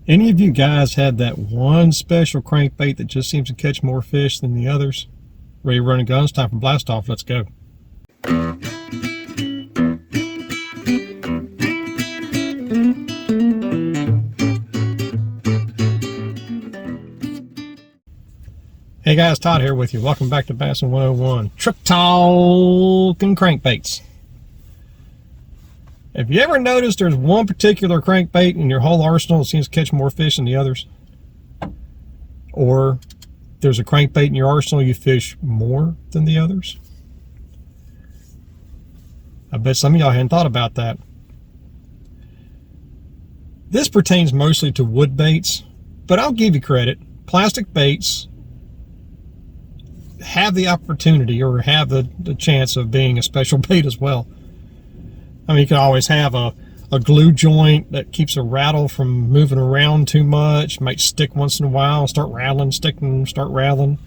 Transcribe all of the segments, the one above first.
Any of you guys had that one special crankbait that just seems to catch more fish than the others? Ready to run a gun? It's time for blast off. Let's go. Hey guys, Todd here with you. Welcome back to Bassin 101. Trick talking crankbaits. Have you ever noticed there's one particular crankbait in your whole arsenal that seems to catch more fish than the others? Or there's a crankbait in your arsenal you fish more than the others? I bet some of y'all hadn't thought about that. This pertains mostly to wood baits, but I'll give you credit. Plastic baits have the opportunity or have the chance of being a special bait as well. I mean, you can always have a glue joint that keeps a rattle from moving around too much. Might stick once in a while, start rattling, sticking, start rattling.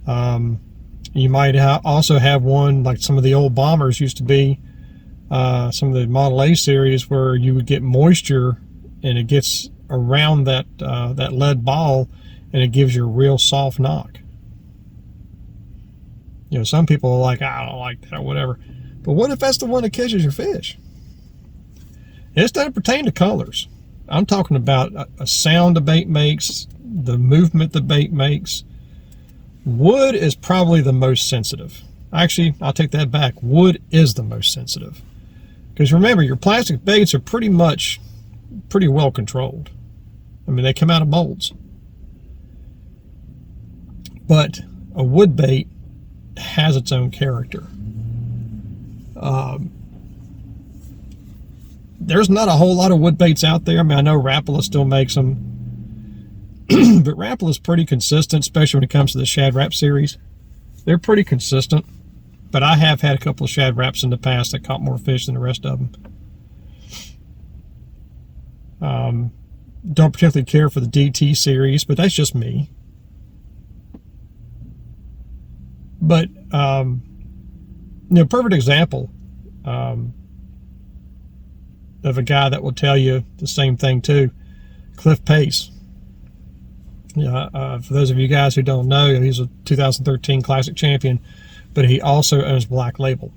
You might also have one like some of the old bombers used to be, some of the Model A series, where you would get moisture and it gets around that lead ball and it gives you a real soft knock. You know, some people are like, I don't like that or whatever. But what if that's the one that catches your fish? This doesn't pertain to colors. I'm talking about a sound the bait makes, the movement the bait makes. Wood is probably the most sensitive. Actually, I'll take that back. Wood is the most sensitive. Because remember, your plastic baits are pretty well controlled. I mean, they come out of molds. But a wood bait has its own character. There's not a whole lot of wood baits out there. I mean, I know Rapala still makes them, but Rapala's pretty consistent, especially when it comes to the Shad Rap series. They're pretty consistent, but I have had a couple of Shad Raps in the past that caught more fish than the rest of them. Don't particularly care for the DT series, but that's just me. But, perfect example of a guy that will tell you the same thing too, Cliff Pace. For those of you guys who don't know, he's a 2013 Classic champion, but he also owns Black Label.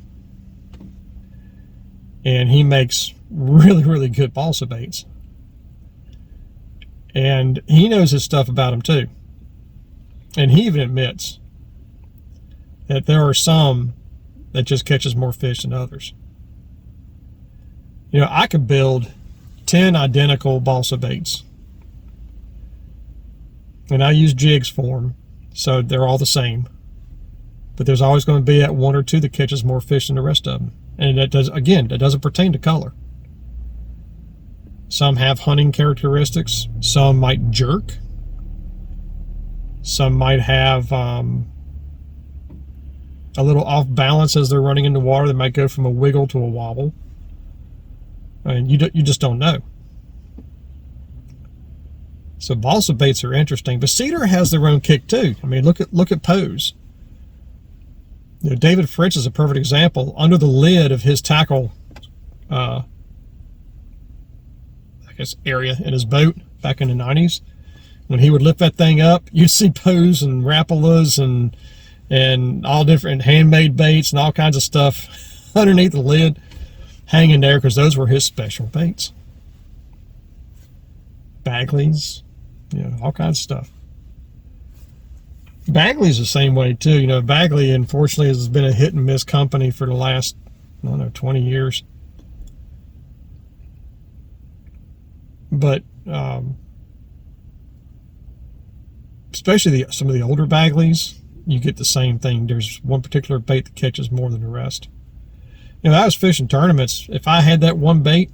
And he makes really, really good balsa baits. And he knows his stuff about them too. And he even admits that there are some that just catches more fish than others. You know, I could build 10 identical balsa baits. And I use jigs for them, so they're all the same. But there's always going to be that one or two that catches more fish than the rest of them. And that doesn't pertain to color. Some have hunting characteristics. Some might jerk. Some might have a little off balance as they're running into water. They might go from a wiggle to a wobble. And you just don't know. So balsa baits are interesting, but cedar has their own kick too. I mean, look at Pose. You know, David Fritz is a perfect example. Under the lid of his tackle, area in his boat back in the 90s, when he would lift that thing up, you'd see Pose and Rapalas and all different handmade baits and all kinds of stuff underneath the lid, hanging there, because those were his special baits. Bagleys, all kinds of stuff. Bagley's the same way too. You know, Bagley, unfortunately, has been a hit and miss company for the last, 20 years. But especially some of the older Bagleys, you get the same thing. There's one particular bait that catches more than the rest. I was fishing tournaments. If I had that one bait,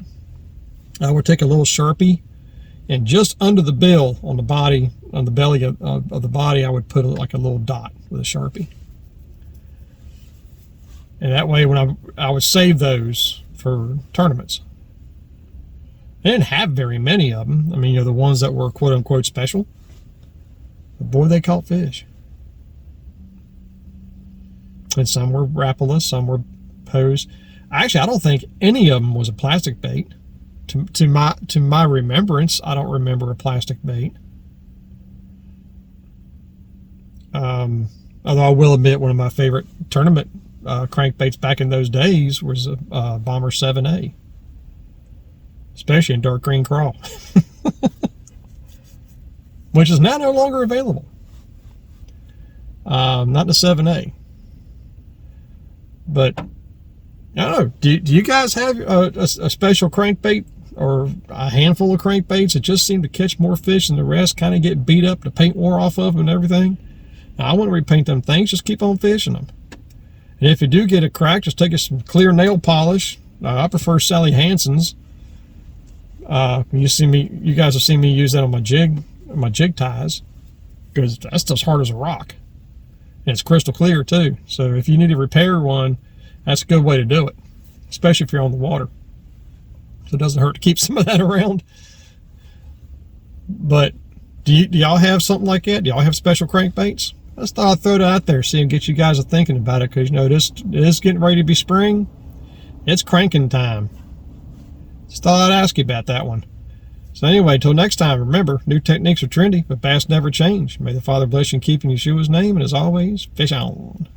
I would take a little Sharpie, and just under the bill on the body, on the belly of the body, I would put like a little dot with a Sharpie. And that way, when I would save those for tournaments. I didn't have very many of them. I mean, the ones that were quote unquote special. But boy, they caught fish. And some were Rapala, some were Pose. Actually, I don't think any of them was a plastic bait. To my remembrance, I don't remember a plastic bait. Although I will admit, one of my favorite tournament crankbaits back in those days was a Bomber 7A, especially in dark green crawl, which is now no longer available. Not the 7A, but I don't know. Do you guys have a special crankbait or a handful of crankbaits that just seem to catch more fish than the rest, kind of get beat up, the paint wore off of them and everything? Now, I wouldn't repaint them things, just keep on fishing them. And if you do get a crack, just take some clear nail polish. I prefer Sally Hansen's. You guys have seen me use that on my jig ties, because that's just hard as a rock. And it's crystal clear too. So if you need to repair one, that's a good way to do it, especially if you're on the water. So it doesn't hurt to keep some of that around. But do y'all have something like that? Do y'all have special crankbaits? I just thought I'd throw it out there, see and get you guys thinking about it, because it is getting ready to be spring. It's cranking time. Just thought I'd ask you about that one. So anyway, till next time, remember, new techniques are trendy, but bass never change. May the Father bless you and keep in Yeshua's name, and as always, fish on.